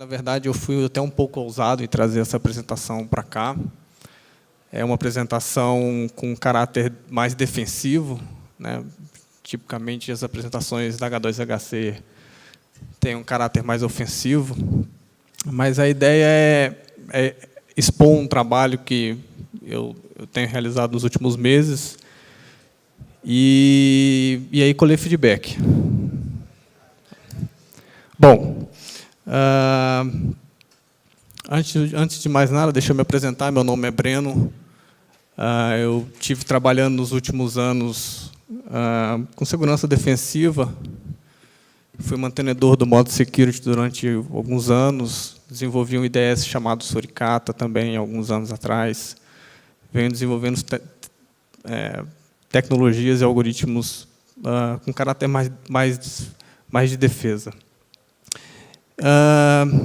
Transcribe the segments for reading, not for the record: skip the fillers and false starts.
Na verdade, eu fui até um pouco ousado em trazer essa apresentação para cá. É uma apresentação com um caráter mais defensivo, né? Tipicamente, as apresentações da H2HC têm um caráter mais ofensivo, mas a ideia é expor um trabalho que eu tenho realizado nos últimos meses e aí colher feedback. Bom, antes de mais nada, deixa eu me apresentar. Meu nome é Breno. Eu tive trabalhando nos últimos anos com segurança defensiva. Fui mantenedor do modo security durante alguns anos. Desenvolvi um IDS chamado Suricata também, alguns anos atrás. Venho desenvolvendo tecnologias e algoritmos com caráter mais de defesa.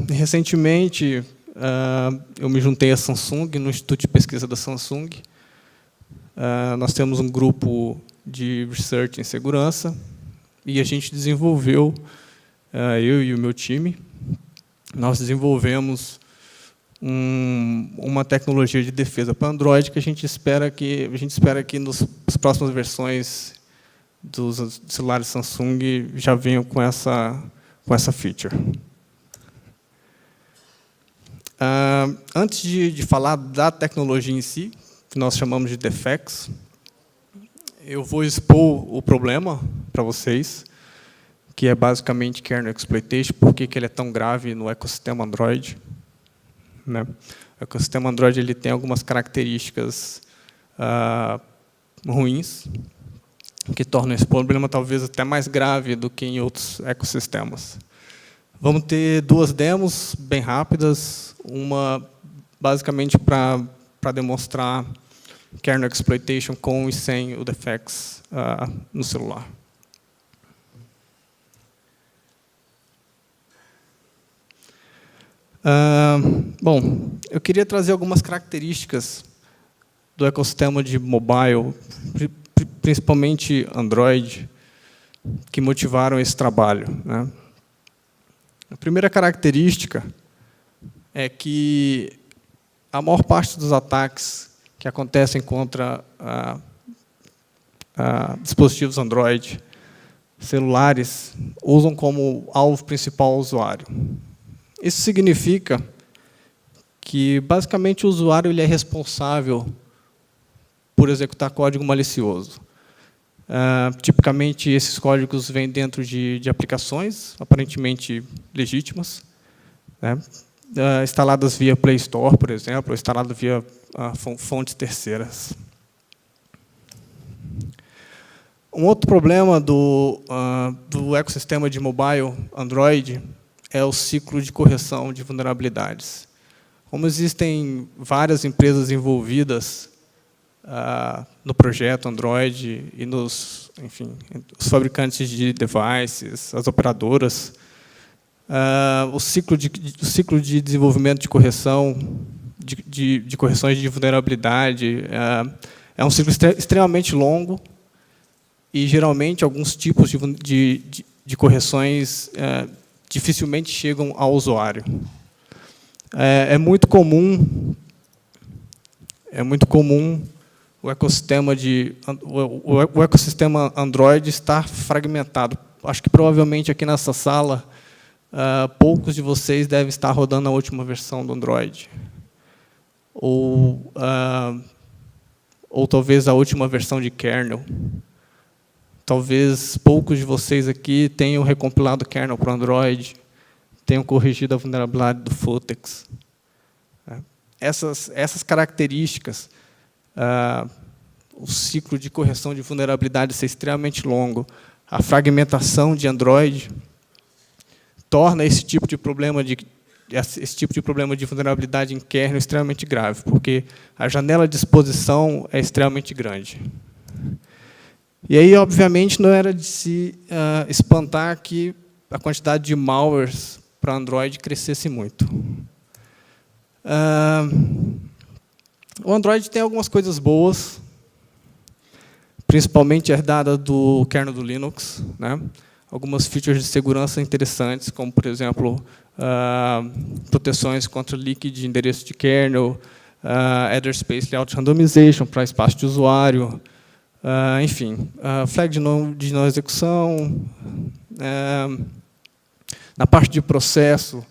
Recentemente, eu me juntei à Samsung, no Instituto de Pesquisa da Samsung. Nós temos um grupo de research em segurança e a gente desenvolveu, eu e o meu time, nós desenvolvemos uma tecnologia de defesa para Android que a gente espera que nas próximas versões dos celulares Samsung já venham com essa feature. Antes de falar da tecnologia em si, que nós chamamos de defects, eu vou expor o problema para vocês, que é basicamente kernel exploitation, por que ele é tão grave no ecossistema Android. Né? O ecossistema Android ele tem algumas características ruins, que tornam esse problema talvez até mais grave do que em outros ecossistemas. Vamos ter duas demos bem rápidas, uma basicamente para demonstrar kernel exploitation com e sem o defects no celular. Bom, eu queria trazer algumas características do ecossistema de mobile, principalmente Android, que motivaram esse trabalho. Né? A primeira característica é que a maior parte dos ataques que acontecem contra dispositivos Android, celulares, usam como alvo principal o usuário. Isso significa que, basicamente, o usuário ele é responsável por executar código malicioso. Tipicamente, esses códigos vêm dentro de aplicações aparentemente legítimas, né? Instaladas via Play Store, por exemplo, ou instaladas via fontes terceiras. Um outro problema do ecossistema de mobile Android é o ciclo de correção de vulnerabilidades. Como existem várias empresas envolvidas no projeto Android e os fabricantes de devices, as operadoras, o ciclo de desenvolvimento de correção, de correções de vulnerabilidade, é um ciclo extremamente longo e, geralmente, alguns tipos de correções dificilmente chegam ao usuário. É muito comum o ecossistema Android estar fragmentado. Acho que, provavelmente, aqui nessa sala, poucos de vocês devem estar rodando a última versão do Android. Ou talvez a última versão de kernel. Talvez poucos de vocês aqui tenham recompilado o kernel para o Android, tenham corrigido a vulnerabilidade do Futex. Essas características, o ciclo de correção de vulnerabilidade ser extremamente longo, a fragmentação de Android, torna esse tipo de problema de vulnerabilidade em kernel extremamente grave, porque a janela de exposição é extremamente grande. E aí, obviamente, não era de se espantar que a quantidade de malwares para Android crescesse muito. O Android tem algumas coisas boas, principalmente herdada do kernel do Linux, né? algumas features de segurança interessantes, como, por exemplo, proteções contra leak de endereço de kernel, Header Space Layout Randomization para espaço de usuário, enfim, flag de não execução. Na parte de processo,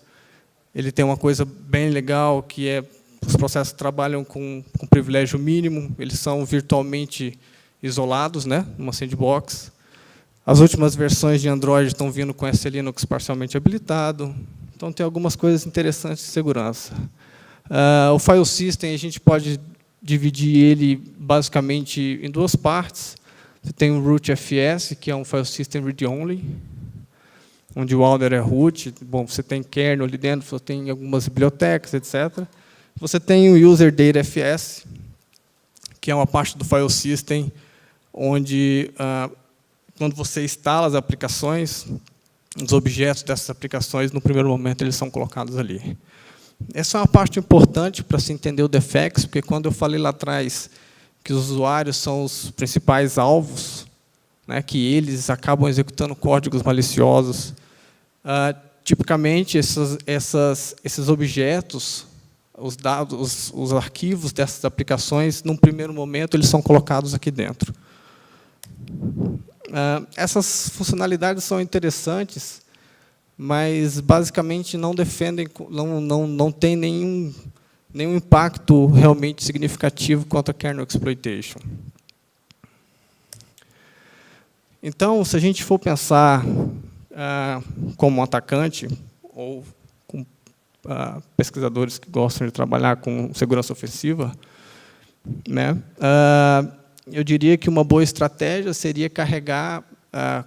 ele tem uma coisa bem legal, que é os processos trabalham com privilégio mínimo, eles são virtualmente isolados, né, numa sandbox. As últimas versões de Android estão vindo com SLinux parcialmente habilitado. Então, tem algumas coisas interessantes de segurança. O file system, a gente pode dividir ele basicamente em duas partes. Você tem o root.fs, que é um file system read-only, onde o header é root. Bom, você tem kernel ali dentro, você tem algumas bibliotecas, etc. Você tem o user.data.fs, que é uma parte do file system, onde, quando você instala as aplicações, os objetos dessas aplicações, no primeiro momento, eles são colocados ali. Essa é uma parte importante para se entender o DFX, porque quando eu falei lá atrás que os usuários são os principais alvos, né, que eles acabam executando códigos maliciosos, tipicamente, esses objetos, os dados, os arquivos dessas aplicações, num primeiro momento, eles são colocados aqui dentro. Essas funcionalidades são interessantes, mas basicamente não defendem, não tem nenhum impacto realmente significativo contra kernel exploitation. Então, se a gente for pensar como um atacante, ou com pesquisadores que gostam de trabalhar com segurança ofensiva, né, eu diria que uma boa estratégia seria carregar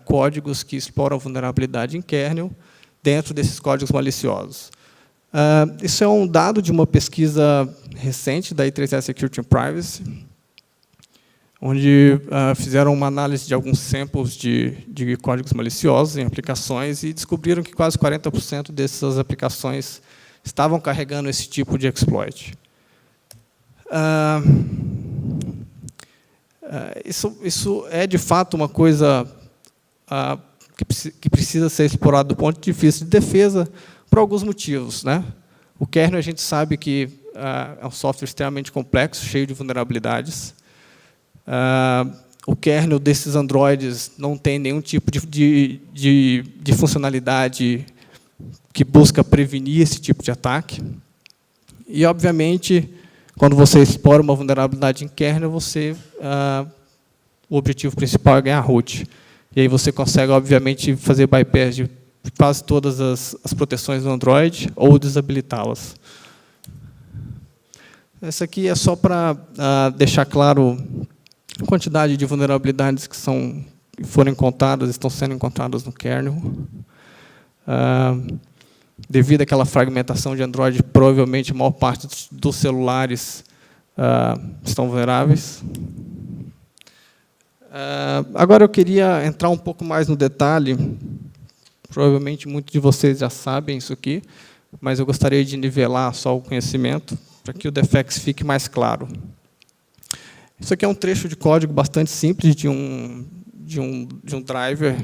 códigos que exploram vulnerabilidade em kernel dentro desses códigos maliciosos. Isso é um dado de uma pesquisa recente da I3S Security and Privacy, onde fizeram uma análise de alguns samples de códigos maliciosos em aplicações e descobriram que quase 40% dessas aplicações estavam carregando esse tipo de exploit. Isso é, de fato, uma coisa que precisa ser explorada do ponto de vista de defesa por alguns motivos, né? O kernel, a gente sabe que é um software extremamente complexo, cheio de vulnerabilidades. O kernel desses Androids não tem nenhum tipo de funcionalidade que busca prevenir esse tipo de ataque. E, obviamente, quando você explora uma vulnerabilidade em kernel, o objetivo principal é ganhar root. E aí você consegue, obviamente, fazer bypass de quase todas as proteções do Android ou desabilitá-las. Essa aqui é só para deixar claro a quantidade de vulnerabilidades que foram encontradas, estão sendo encontradas no kernel. Devido àquela fragmentação de Android, provavelmente a maior parte dos celulares estão vulneráveis. Agora eu queria entrar um pouco mais no detalhe. Provavelmente muitos de vocês já sabem isso aqui, mas eu gostaria de nivelar só o conhecimento para que o DFX fique mais claro. Isso aqui é um trecho de código bastante simples de um driver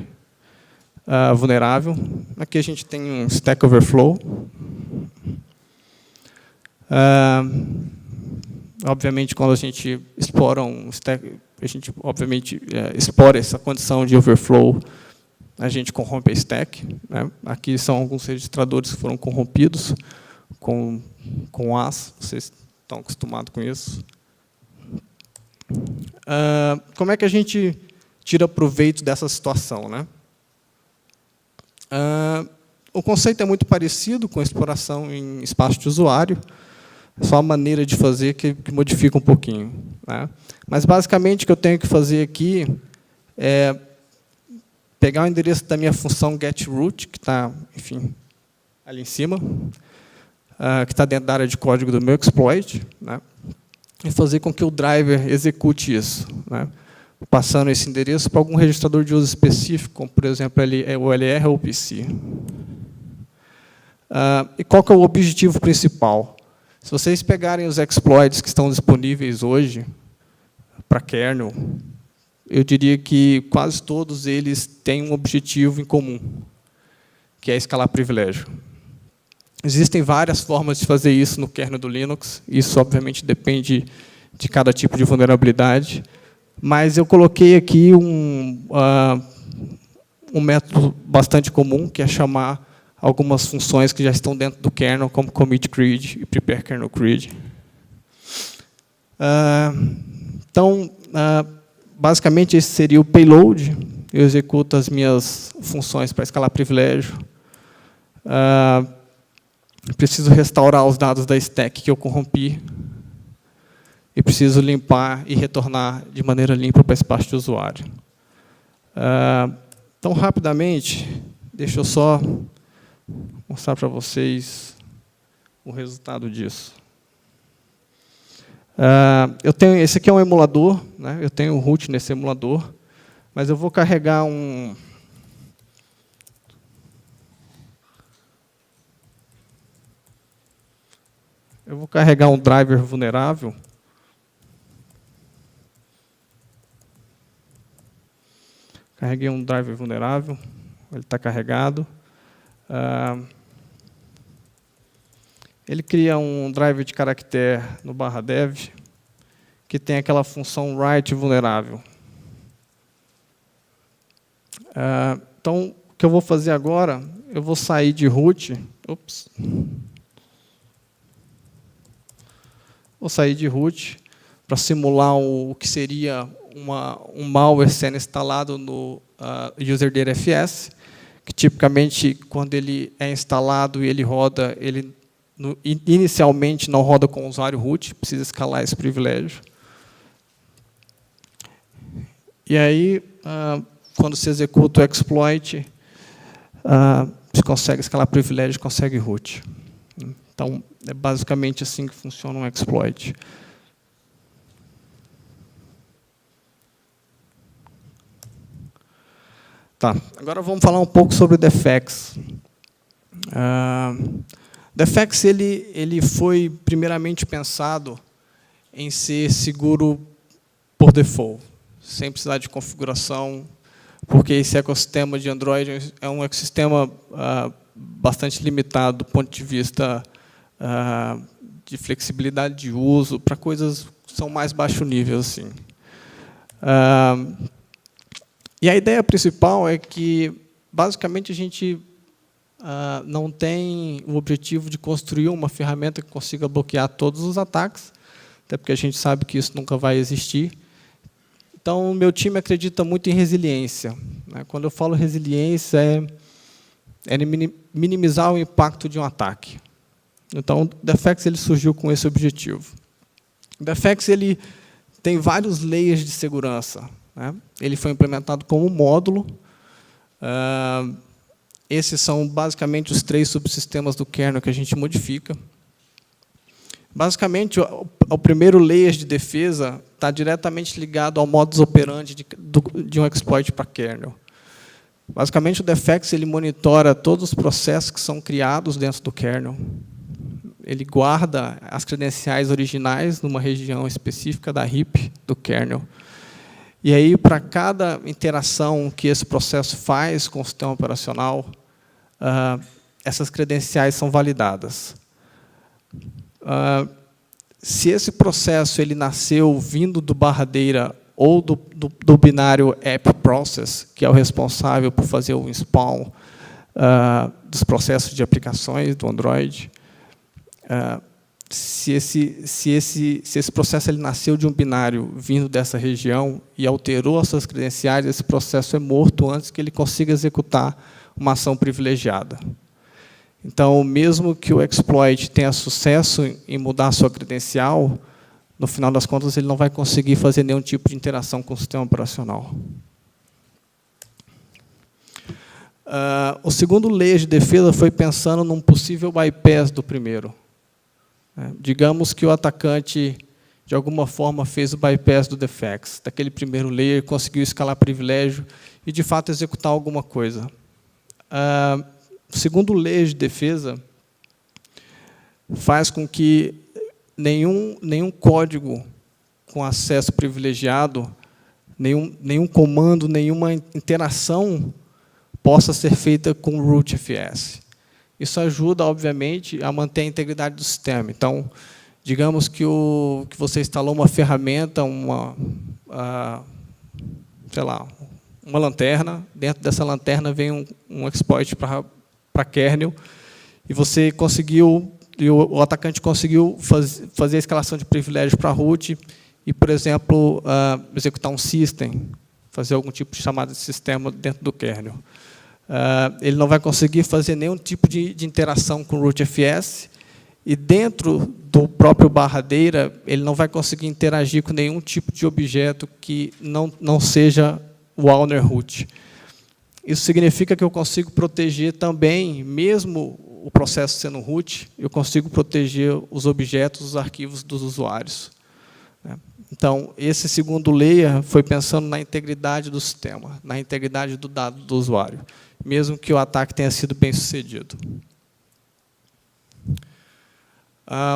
vulnerável. Aqui a gente tem um Stack Overflow. Obviamente, quando a gente explora um stack, a gente obviamente explora essa condição de overflow, a gente corrompe a stack, né? Aqui são alguns registradores que foram corrompidos com AS, vocês estão acostumados com isso. Como é que a gente tira proveito dessa situação, né? O conceito é muito parecido com a exploração em espaço de usuário, só a maneira de fazer que modifica um pouquinho, né? Mas, basicamente, o que eu tenho que fazer aqui é pegar o endereço da minha função getRoot, que está, enfim, ali em cima, que está dentro da área de código do meu exploit, né? E fazer com que o driver execute isso, né? Passando esse endereço para algum registrador de uso específico, como, por exemplo, o LR ou o PC. E qual que é o objetivo principal? Se vocês pegarem os exploits que estão disponíveis hoje para kernel, eu diria que quase todos eles têm um objetivo em comum, que é escalar privilégio. Existem várias formas de fazer isso no kernel do Linux. Isso, obviamente, depende de cada tipo de vulnerabilidade. Mas eu coloquei aqui um método bastante comum, que é chamar algumas funções que já estão dentro do kernel, como commit create e prepare kernel create. Então, basicamente, esse seria o payload. Eu executo as minhas funções para escalar privilégio. Preciso restaurar os dados da stack que eu corrompi. E preciso limpar e retornar de maneira limpa para a espaço de usuário. Então, rapidamente, deixa eu só mostrar para vocês o resultado disso. Esse aqui é um emulador, né? Eu tenho o root nesse emulador, mas eu vou carregar um... Eu vou carregar um driver vulnerável. Carreguei um driver vulnerável, ele está carregado. Ele cria um driver de caractere no /dev, que tem aquela função write vulnerável. Então, o que eu vou fazer agora, eu vou sair de root. Vou sair de root para simular o que seria um malware sendo instalado no userdataFS, que tipicamente, quando ele é instalado e ele roda, ele inicialmente não roda com o usuário root, precisa escalar esse privilégio. E aí, quando se executa o exploit, se consegue escalar privilégio, consegue root. Então, é basicamente assim que funciona um exploit. Tá, agora vamos falar um pouco sobre o Defects. Defects ele foi primeiramente pensado em ser seguro por default, sem precisar de configuração, porque esse ecossistema de Android é um ecossistema bastante limitado do ponto de vista de flexibilidade de uso, para coisas que são mais baixo nível, assim. E a ideia principal é que, basicamente, a gente não tem o objetivo de construir uma ferramenta que consiga bloquear todos os ataques, até porque a gente sabe que isso nunca vai existir. Então, o meu time acredita muito em resiliência. Quando eu falo resiliência, é minimizar o impacto de um ataque. Então, o Defects ele surgiu com esse objetivo. O Defects ele tem vários layers de segurança. Ele foi implementado como módulo. Esses são basicamente os 3 subsistemas do kernel que a gente modifica. Basicamente, o primeiro layer de defesa está diretamente ligado ao modus operandi de um exploit para kernel. Basicamente, o Defects ele monitora todos os processos que são criados dentro do kernel. Ele guarda as credenciais originais numa região específica da heap do kernel. E aí, para cada interação que esse processo faz com o sistema operacional, essas credenciais são validadas. Se esse processo ele nasceu vindo do barradeira ou do binário app process, que é o responsável por fazer o spawn dos processos de aplicações do Android, se esse processo ele nasceu de um binário vindo dessa região e alterou as suas credenciais, esse processo é morto antes que ele consiga executar uma ação privilegiada. Então, mesmo que o exploit tenha sucesso em mudar a sua credencial, no final das contas, ele não vai conseguir fazer nenhum tipo de interação com o sistema operacional. O segundo layer de defesa foi pensando num possível bypass do primeiro. Digamos que o atacante, de alguma forma, fez o bypass do Defects, daquele primeiro layer, conseguiu escalar privilégio e, de fato, executar alguma coisa. O segundo layer de defesa faz com que nenhum código com acesso privilegiado nenhum comando, nenhuma interação possa ser feita com o rootfs. Isso ajuda, obviamente, a manter a integridade do sistema. Então, digamos que você instalou uma ferramenta, sei lá, uma lanterna. Dentro dessa lanterna vem um exploit para kernel, e você conseguiu, e o atacante conseguiu fazer a escalação de privilégio para root e, por exemplo, executar um system, fazer algum tipo de chamada de sistema dentro do kernel. Ele não vai conseguir fazer nenhum tipo de interação com o rootfs, e dentro do próprio barradeira, ele não vai conseguir interagir com nenhum tipo de objeto que não seja o owner root. Isso significa que eu consigo proteger também, mesmo o processo sendo root, eu consigo proteger os objetos, os arquivos dos usuários. Então, esse segundo layer foi pensando na integridade do sistema, na integridade do dado do usuário, mesmo que o ataque tenha sido bem sucedido.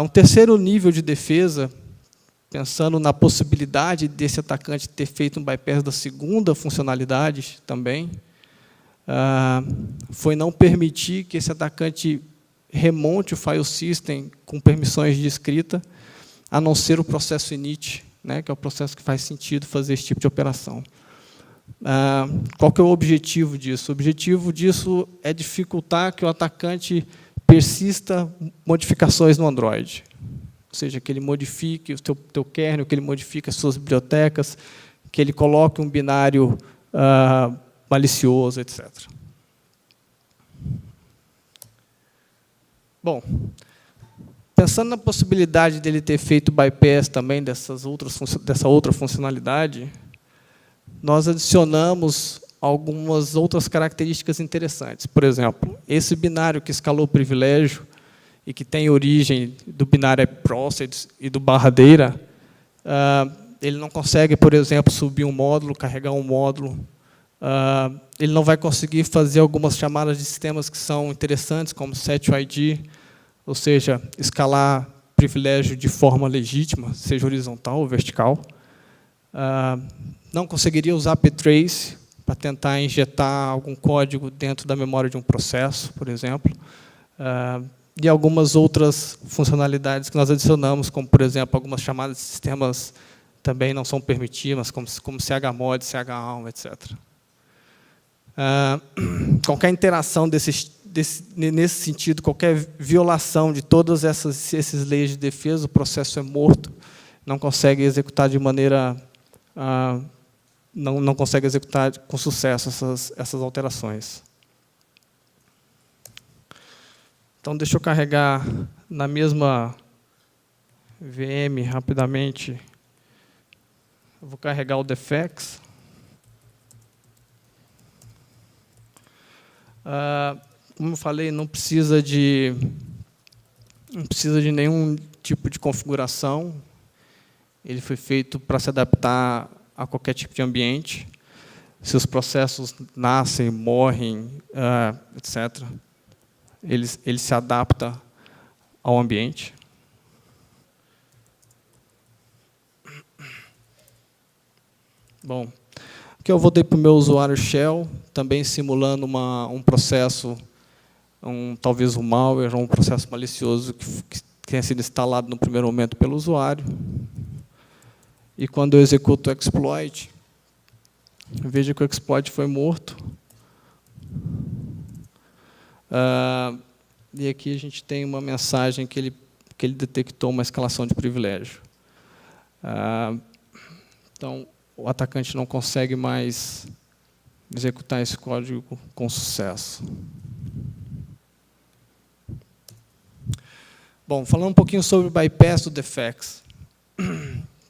Um terceiro nível de defesa, pensando na possibilidade desse atacante ter feito um bypass da segunda funcionalidade também, foi não permitir que esse atacante remonte o file system com permissões de escrita, a não ser o processo init, né, que é o processo que faz sentido fazer esse tipo de operação. Qual que é o objetivo disso? O objetivo disso é dificultar que o atacante persista modificações no Android. Ou seja, que ele modifique o teu kernel, que ele modifique as suas bibliotecas, que ele coloque um binário malicioso, etc. Bom, pensando na possibilidade dele ter feito bypass também dessa outra funcionalidade, nós adicionamos algumas outras características interessantes. Por exemplo, esse binário que escalou o privilégio e que tem origem do binário process e do barradeira, ele não consegue, por exemplo, subir um módulo, carregar um módulo. Ele não vai conseguir fazer algumas chamadas de sistemas que são interessantes, como setID, ou seja, escalar privilégio de forma legítima, seja horizontal ou vertical. Não conseguiria usar ptrace para tentar injetar algum código dentro da memória de um processo, por exemplo. E algumas outras funcionalidades que nós adicionamos, como, por exemplo, algumas chamadas de sistemas também não são permitidas, como chmod, chalm, etc. Qualquer interação nesse sentido, qualquer violação de todos esses leis de defesa, o processo é morto, não consegue executar de maneira... não consegue executar com sucesso essas alterações. Então, deixa eu carregar na mesma VM rapidamente. Eu vou carregar o defects. Como eu falei, não precisa de nenhum tipo de configuração. Ele foi feito para se adaptar a qualquer tipo de ambiente. Se os processos nascem, morrem, etc., ele se adapta ao ambiente. Bom, aqui eu voltei para o meu usuário shell, também simulando um processo, talvez um malware ou um processo malicioso que tenha sido instalado no primeiro momento pelo usuário. E quando eu executo o exploit, veja que o exploit foi morto. E aqui a gente tem uma mensagem que ele detectou uma escalação de privilégio. Então, o atacante não consegue mais executar esse código com sucesso. Bom, falando um pouquinho sobre o bypass do defects.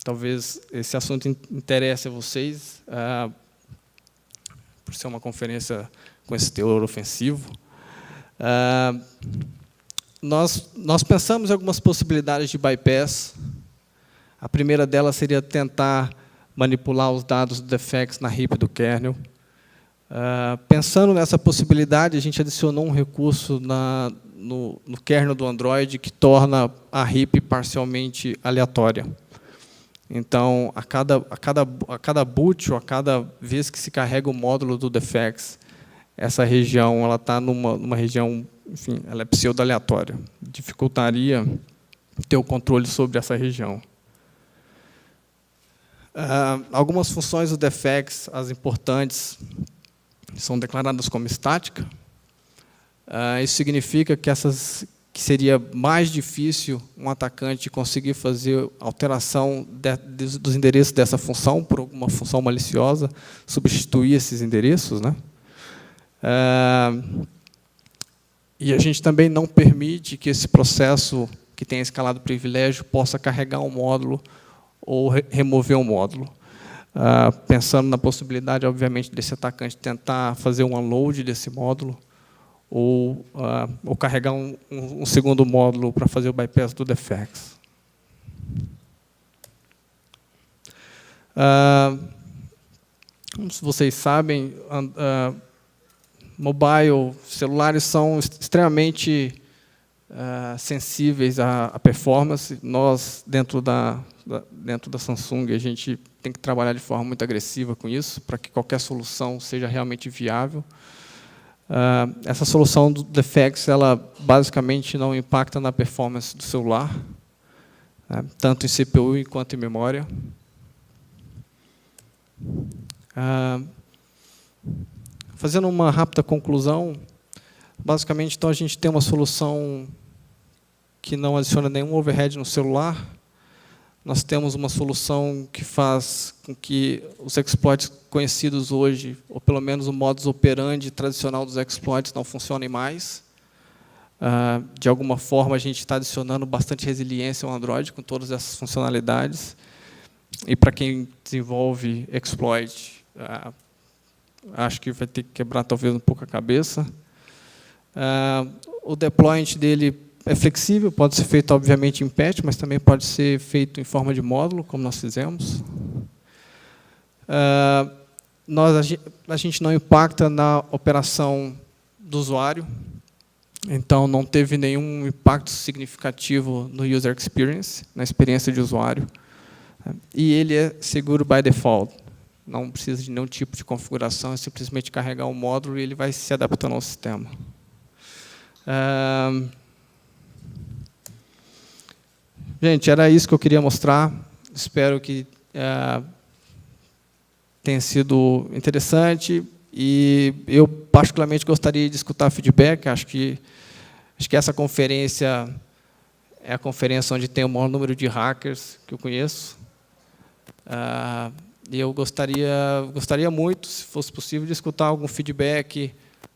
Talvez esse assunto interesse a vocês, por ser uma conferência com esse teor ofensivo. Nós pensamos em algumas possibilidades de bypass. A primeira delas seria tentar manipular os dados do defects na heap do kernel. Pensando nessa possibilidade, a gente adicionou um recurso no kernel do Android que torna a heap parcialmente aleatória. Então, a cada boot, ou a cada vez que se carrega o módulo do Defex, essa região ela está numa região, enfim, ela é pseudo-aleatória. Dificultaria ter o controle sobre essa região. Algumas funções do Defex, as importantes, são declaradas como estática. Isso significa que seria mais difícil um atacante conseguir fazer alteração dos endereços dessa função por alguma função maliciosa, substituir esses endereços, né? E a gente também não permite que esse processo que tem escalado privilégio possa carregar um módulo ou remover um módulo. Pensando na possibilidade, obviamente, desse atacante tentar fazer um unload desse módulo ou carregar um segundo módulo para fazer o bypass do Defex. Como vocês sabem, mobile, celulares são extremamente sensíveis à performance. Nós, dentro da Samsung, a gente tem que trabalhar de forma muito agressiva com isso, para que qualquer solução seja realmente viável. Essa solução do Defex, ela basicamente não impacta na performance do celular, né, tanto em CPU quanto em memória. Fazendo uma rápida conclusão, basicamente, então, a gente tem uma solução que não adiciona nenhum overhead no celular. Nós temos uma solução que faz com que os exploits conhecidos hoje, ou pelo menos o modus operandi tradicional dos exploits, não funcionem mais. De alguma forma, a gente está adicionando bastante resiliência ao Android com todas essas funcionalidades. E para quem desenvolve exploit, acho que vai ter que quebrar talvez um pouco a cabeça. O deployment dele é flexível, pode ser feito, obviamente, em patch, mas também pode ser feito em forma de módulo, como nós fizemos. A gente não impacta na operação do usuário, então não teve nenhum impacto significativo no user experience, na experiência de usuário. E ele é seguro by default. Não precisa de nenhum tipo de configuração, é simplesmente carregar um módulo e ele vai se adaptando ao sistema. Gente, era isso que eu queria mostrar. Espero que tenha sido interessante. E eu, particularmente, gostaria de escutar feedback. Acho que essa conferência é a conferência onde tem o maior número de hackers que eu conheço. E eu gostaria muito, se fosse possível, de escutar algum feedback,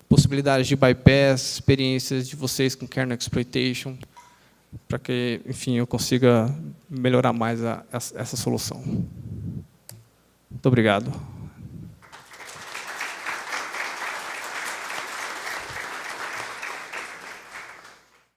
possibilidades de bypass, experiências de vocês com kernel exploitation, para que, enfim, eu consiga melhorar mais essa solução. Muito obrigado.